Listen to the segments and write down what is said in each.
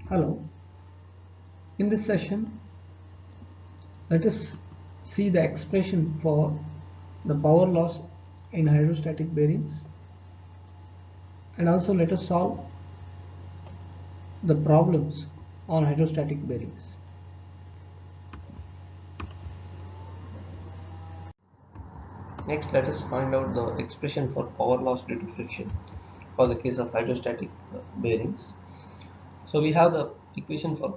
Hello. In this session, let us see the expression for the power loss in hydrostatic bearings, and also let us solve the problems on hydrostatic bearings. Next, let us find out the expression for power loss due to friction for the case of hydrostatic bearings. So we have the equation for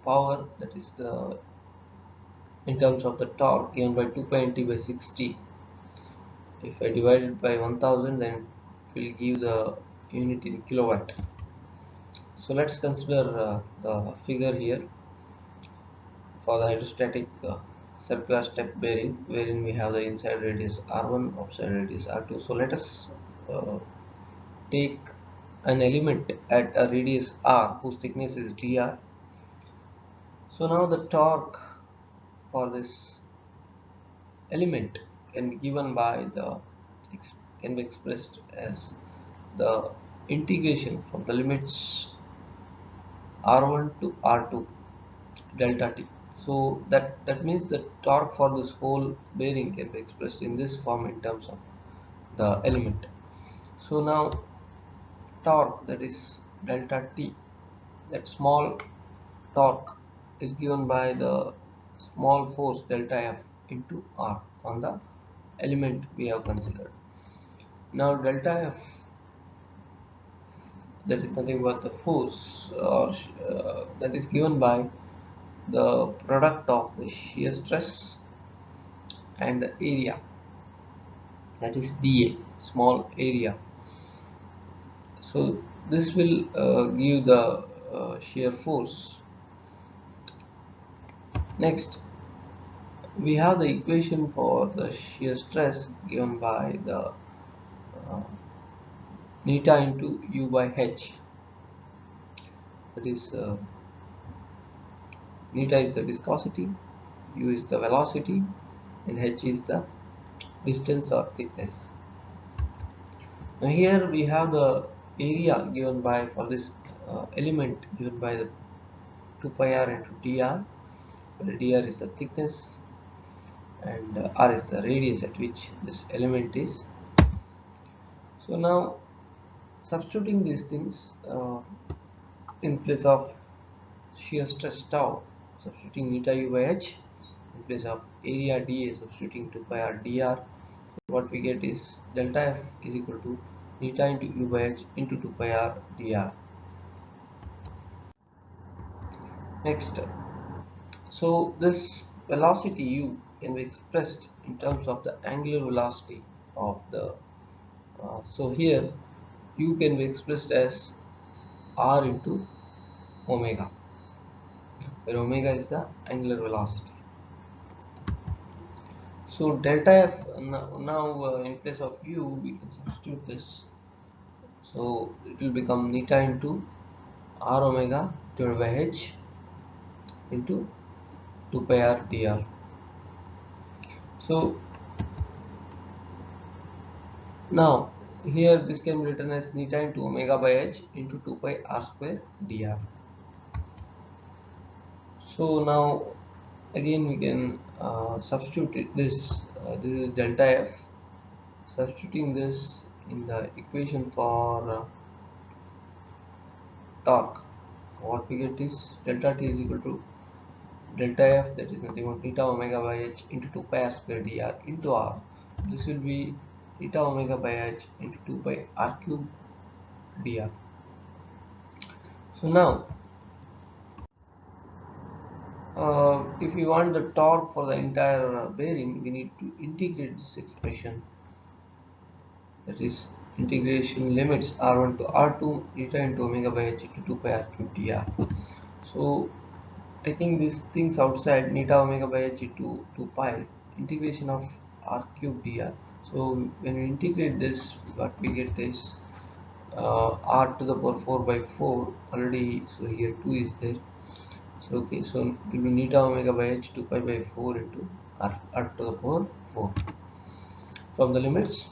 power, that is the in terms of the torque given by 2 pi nt by 60. If I divide it by 1000, then it will give the unit in kilowatt. So let's consider the figure here for the hydrostatic circular step bearing, wherein we have the inside radius r1, outside radius r2. So let us uh, take an element at a radius r whose thickness is dr. So now the torque for this element can be given by the can be expressed as the integration from the limits r1 to r2 delta t. So that means the torque for this whole bearing can be expressed in this form in terms of the element. So now torque, that is delta t, that small torque is given by the small force delta F into R on the element we have considered. Now delta F, that is nothing but the force that is given by the product of the shear stress and the area, that is dA, small area. So this will give the shear force. Next, we have the equation for the shear stress given by the neta into u by h, that is neta is the viscosity, u is the velocity, and h is the distance or thickness. Now here we have the area given by for this element given by the 2 pi r into dr, where dr is the thickness and r is the radius at which this element is. So now substituting these things in place of shear stress tau, substituting neta u by h, in place of area dA substituting 2 pi r dr, what we get is delta F is equal to neta into u by h into 2 pi r dr. Next, so this velocity u can be expressed in terms of the angular velocity of the so here u can be expressed as r into omega, where omega is the angular velocity. So delta F now in place of u we can substitute this, so it will become neta into r omega divided by h into 2 pi r dr. So now here this can be written as neta into omega by h into 2 pi r square dr. So now again we can substitute this this is delta F, substituting this in the equation for torque, what we get is delta T is equal to delta F, that is nothing but neta omega by h into 2 pi r square dr into r. This will be neta omega by h into 2 pi r cube dr. So now if we want the torque for the entire bearing, we need to integrate this expression, that is integration limits r1 to r2 neta into omega by h into 2 pi r cube dr. So taking these things outside, neta omega by h into 2 pi integration of r cube dr. So when we integrate this, what we get is r to the power 4 by 4 already, so here 2 is there. So okay, so it will be eta omega by h 2 pi by 4 into r to the power 4 from the limits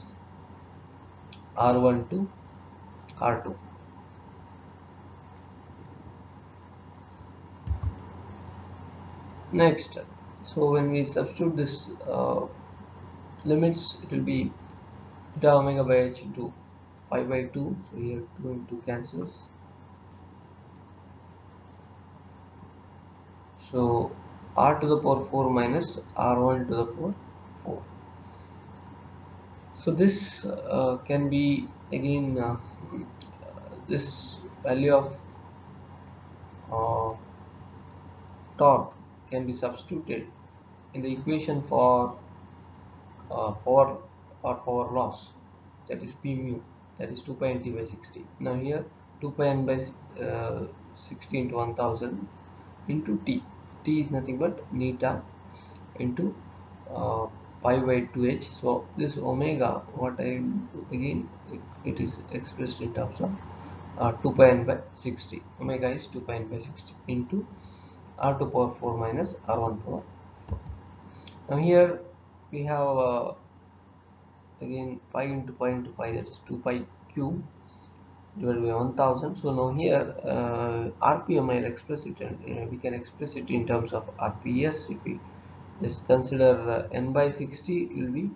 r1 to r2. Next, so when we substitute this limits, it will be eta omega by h into pi by 2, so here 2 into cancels, so r to the power 4 minus r1 to the power 4. So this can be again this value of uh, torque can be substituted in the equation for power or power loss, that is P mu, that is 2 pi n t by 60. Now here 2 pi n by 60 into 1000 into t. T is nothing but neta into uh, pi by 2h. So this omega, what I do again, it is expressed in terms of 2 pi n by 60. Omega is 2 pi n by 60 into r to power 4 minus r1 power 4. Now here we have again pi into pi into pi, that is 2 pi cube divided by 1000. So now here rpm I'll express it, and we can express it in terms of rps. If we just consider n by 60, it will be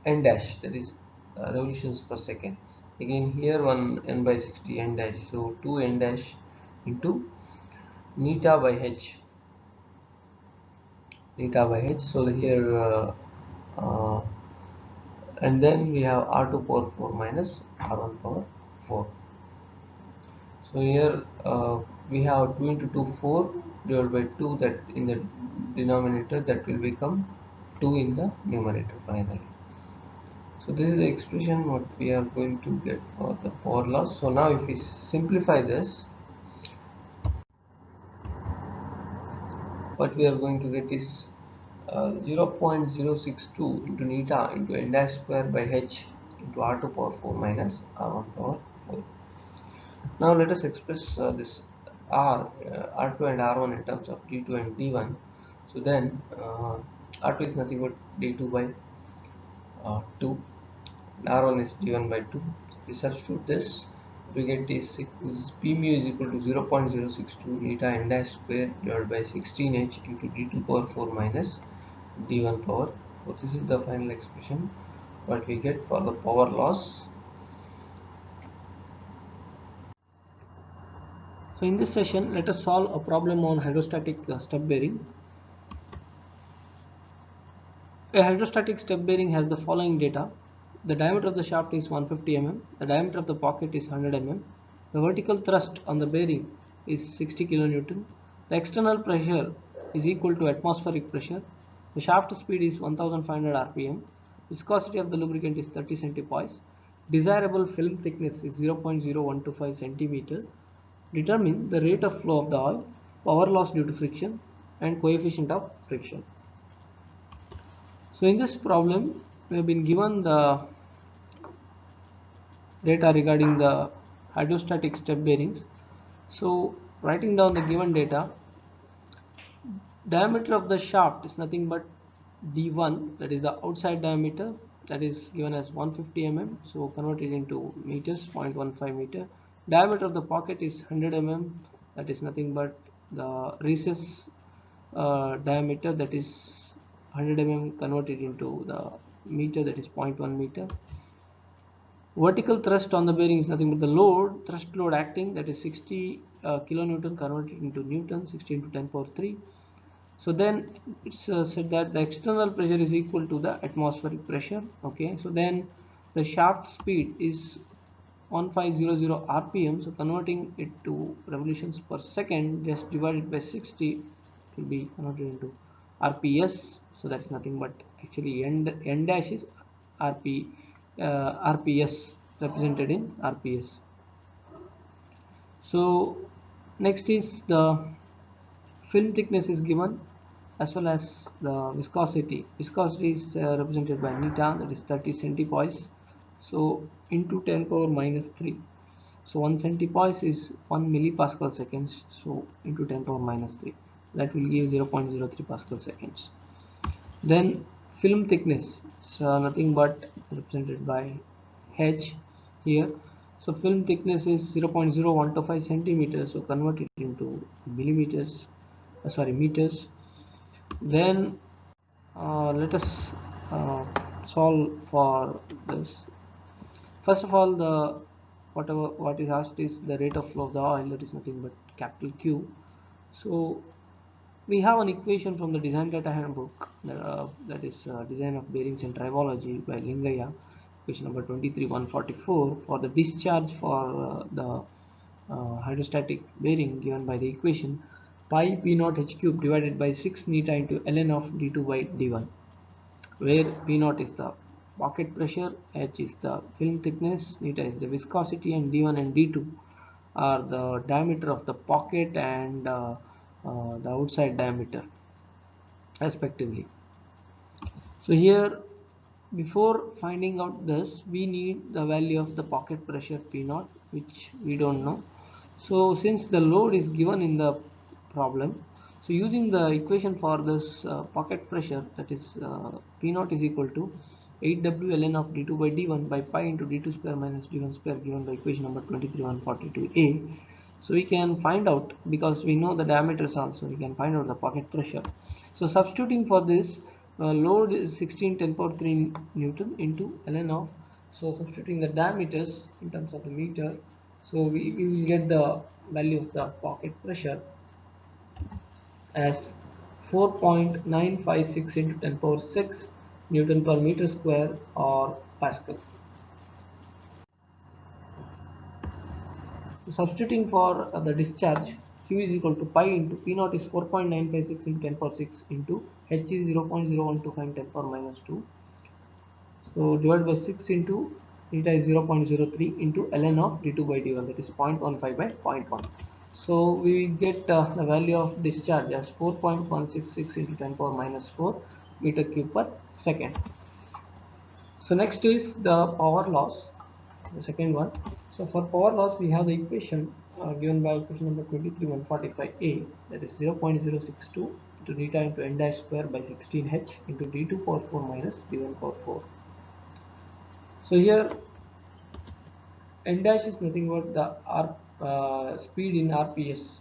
n dash, that is revolutions per second. Again here one n by 60 n dash, so 2 n dash into neta by h, so here uh, and then we have r2 power 4 minus r1 power 4. So here we have 2 into 2 4 divided by 2, that in the denominator, that will become 2 in the numerator finally. So this is the expression what we are going to get for the power loss. So now if we simplify this, what we are going to get is 0.062 into neta into n dash square by h into r2 power 4 minus r1 power 4. Now let us express this r2 and r1 in terms of d2 and d1. So then r2 is nothing but d2 by 2, and r1 is d1 by 2. We substitute this, we get is p mu is equal to 0.062 neta n dash square divided by 16h into d2 power 4 minus d1 power 4. This is the final expression what we get for the power loss. So in this session, let us solve a problem on hydrostatic step bearing. A hydrostatic step bearing has the following data. The diameter of the shaft is 150 mm, the diameter of the pocket is 100 mm, the vertical thrust on the bearing is 60 kN, the external pressure is equal to atmospheric pressure, the shaft speed is 1500 rpm, viscosity of the lubricant is 30 centipoise, desirable film thickness is 0.0125 centimeter. Determine the rate of flow of the oil, power loss due to friction, and coefficient of friction. So in this problem, we have been given the data regarding the hydrostatic step bearings. So writing down the given data, diameter of the shaft is nothing but d1, that is the outside diameter, that is given as 150 mm. So convert it into meters, 0.15 meter. Diameter of the pocket is 100 mm, that is nothing but the recess diameter, that is 100 mm converted into the meter, that is 0.1 meter. Vertical thrust on the bearing is nothing but the load, thrust load acting, that is 60 kilonewton converted into newton, 60 into 10 power 3. So then it's said that the external pressure is equal to the atmospheric pressure. Okay, so then the shaft speed is 1500 rpm. So converting it to revolutions per second, just divided by 60, it will be converted into rps. So that is nothing but actually n dash is rps, represented in rps. So next is the film thickness is given, as well as the viscosity. Viscosity is represented by neta, that is 30 centipoise. so into 10 power minus 3. So 1 centipoise is 1 millipascal seconds, so into 10 power minus 3, that will give 0.03 pascal seconds. Then film thickness, so nothing but represented by h here. So film thickness is 0.0125 centimeters, so convert it into millimeters, meters. Then let us solve for this. First of all, the what is asked is the rate of flow of the oil, that is nothing but capital Q. So we have an equation from the design data handbook, that is design of bearings and tribology by Lingaya, equation number 23144, for the discharge for hydrostatic bearing given by the equation pi p naught h cube divided by 6 neta into ln of d2 by d1, where P naught is the pocket pressure, H is the film thickness, neta is the viscosity, and D1 and D2 are the diameter of the pocket and the outside diameter respectively. So here, before finding out this, we need the value of the pocket pressure P naught, which we don't know. So since the load is given in the problem, so using the equation for this pocket pressure, that is P naught is equal to 8W ln of d2 by d1 by pi into d2 square minus d1 square, given by equation number 23142a. So we can find out, because we know the diameters also, we can find out the pocket pressure. So substituting for this, load is 16 10 power 3 Newton into ln of, so substituting the diameters in terms of the meter, so we will get the value of the pocket pressure as 4.956 into 10 power 6 Newton per meter square or Pascal. So substituting for the discharge, Q is equal to pi into P naught is 4.956 into 10 power 6 into H is 0.0125 10 power minus 2. So divided by 6 into theta is 0.03 into ln of d2 by d1, that is 0.15 by 0.1. So we get the value of discharge as 4.166 into 10 power minus 4 meter cube per second. So next is the power loss, the second one. So for power loss, we have the equation given by equation number 23145a, that is 0.062 into theta into n dash square by 16h into d2 power 4 minus d1 power 4. So here n dash is nothing but the speed in rps.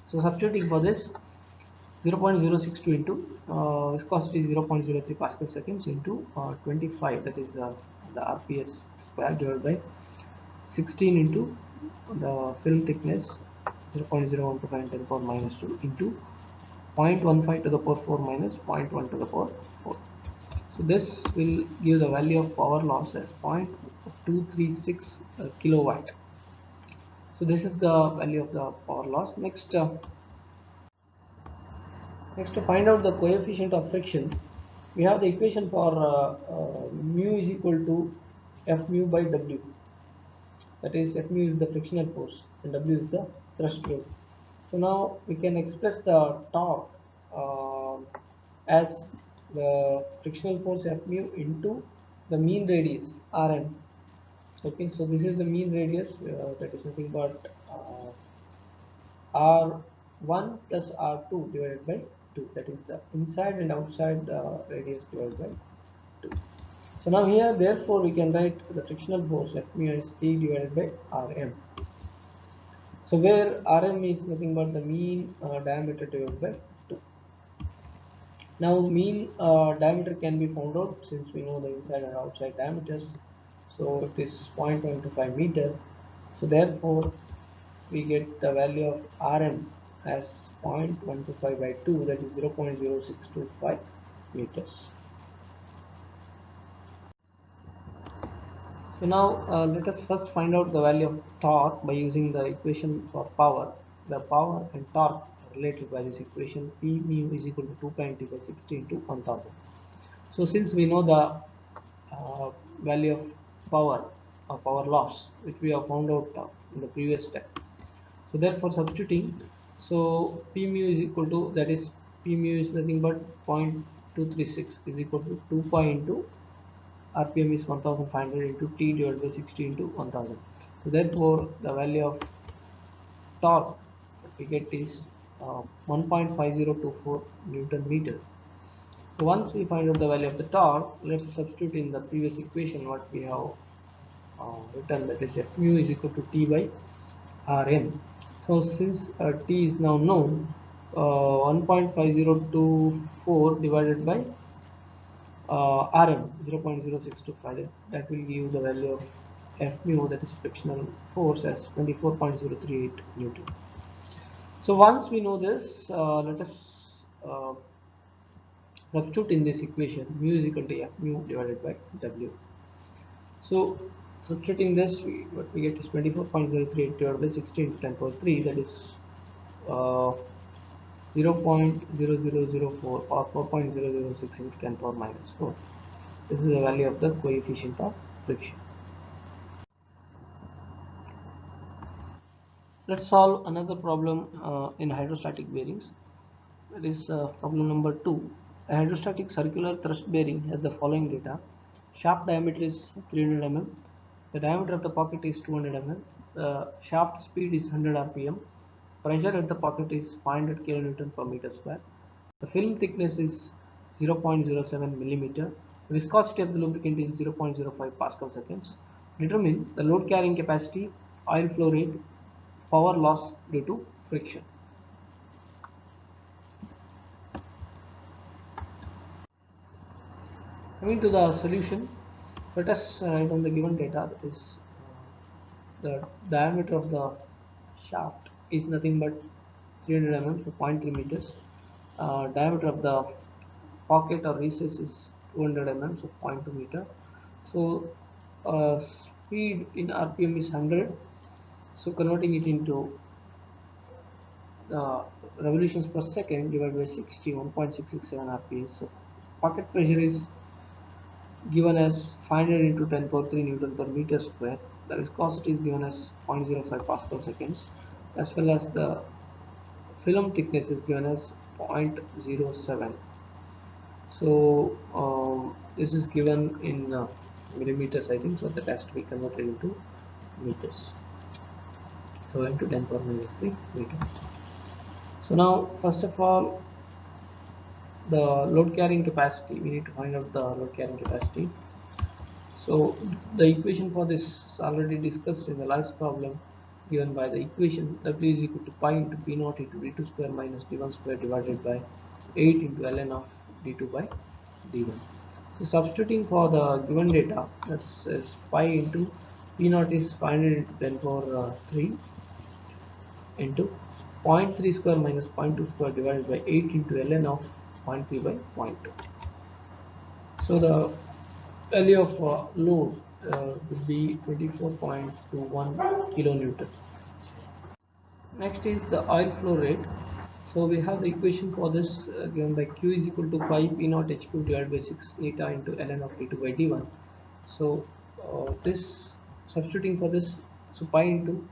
So substituting for this, 0.062 into viscosity is 0.03 pascal seconds into 25, that is the rps square, divided by 16 into the film thickness 0.0125 10 power minus 2 into 0.15 to the power 4 minus 0.1 to the power 4. So this will give the value of power loss as 0.236 kilowatt. So this is the value of the power loss. Next to find out the coefficient of friction, we have the equation for mu is equal to F mu by W. That is, F mu is the frictional force and W is the thrust load. So now we can express the torque as the frictional force F mu into the mean radius Rm. Okay, so this is the mean radius, that is nothing but R1 plus R2 divided by 2, that is the inside and outside radius divided by 2. So now here, therefore, we can write the frictional force F mu as T divided by Rm. So where Rm is nothing but the mean diameter divided by 2. Now mean diameter can be found out since we know the inside and outside diameters. So it is 0.125 meter. So therefore we get the value of Rm as 0.125 by 2, that is 0.0625 meters. So now let us first find out the value of torque by using the equation for power. The power and torque are related by this equation. P mu is equal to 2 pi T by 60 into 1000. So since we know the value of power or power loss, which we have found out in the previous step, so therefore substituting, so P mu is equal to, that is P mu is nothing but 0.236 is equal to 2 pi into RPM is 1500 into T divided by 60 into 1000. So therefore the value of torque that we get is 1.5024 Newton meter. So once we find out the value of the torque, let's substitute in the previous equation what we have written, that is F mu is equal to T by Rm. So since T is now known, 1.5024 divided by Rm 0.0625, that will give the value of F mu, that is frictional force, as 24.038 Newton. So once we know this, let us substitute in this equation mu is equal to F mu divided by W. So substituting this, what we get is 24.038 divided by 60 into 10 power 3, that is 0.0004 or 4.006 into 10 power minus 4. This is the value of the coefficient of friction. Let's solve another problem in hydrostatic bearings. That is problem number 2. A hydrostatic circular thrust bearing has the following data. Shaft diameter is 300 mm. The diameter of the pocket is 200 mm. The shaft speed is 100 rpm. Pressure at the pocket is 500 kN per meter square. The film thickness is 0.07 millimeter. The viscosity of the lubricant is 0.05 Pascal seconds. Determine the load carrying capacity, oil flow rate, power loss due to friction. Coming to the solution, let us write down the given data, that is the diameter of the shaft is nothing but 300 mm, so 0.3 meters. Diameter of the pocket or recess is 200 mm, so 0.2 meter. So speed in rpm is 100, so converting it into revolutions per second divided by 60, 1.667 rpm. So pocket pressure is given as 500 into 10 power 3 Newton per meter square. The viscosity is given as 0.05 Pascal seconds, as well as the film thickness is given as 0.07. So this is given in millimeters, I think, so that has to be converted into meters. So into 10 power minus 3 meters. So now, first of all, the load carrying capacity, we need to find out the load carrying capacity. So the equation for this already discussed in the last problem, given by the equation W is equal to pi into P naught into d2 square minus d1 square divided by 8 into ln of d2 by d1. So substituting for the given data, this is pi into P naught is 500 into 10 power 3 into 0.3 square minus 0.2 square divided by 8 into ln of 0.3 by 0.2. So the value of load will be 24.21 kilonewton. Next is the oil flow rate. So we have the equation for this given by Q is equal to pi P naught HQ divided by 6 eta into ln of d2 by d1. So this, substituting for this, so pi into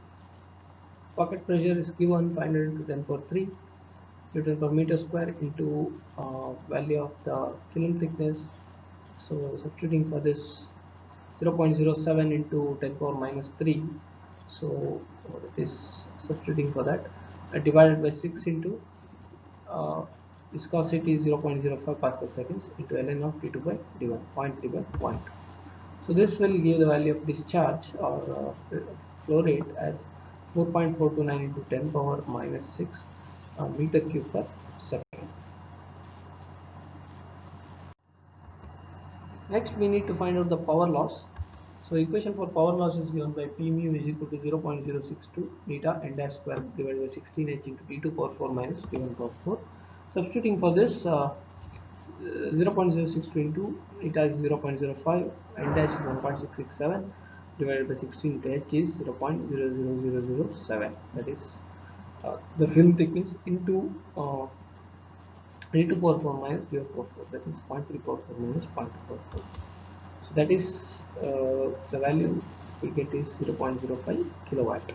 pocket pressure is given 500 into 10 power 3 Newton per meter square into value of the film thickness. So substituting for this, 0.07 into 10 power minus 3, so it is substituting for that, divided by 6 into viscosity is 0.05 Pascal seconds into ln of d2 by d1, 0.3 by 0.2. So this will give the value of discharge or flow rate as 4.429 into 10 power minus 6 meter cube per second. Next we need to find out the power loss. So equation for power loss is given by P mu is equal to 0.062 eta n dash square divided by 16h into d2 power 4 minus d1 power 4. Substituting for this, 0.062 into eta is 0.05, n dash is 1.667 divided by 16 into h is 0.00007. That is the film thickness into d2 power 4 minus d1 power 4. That is 0.3 power 4 minus 0.2 power 4. So that is the value we get is 0.05 kilowatt.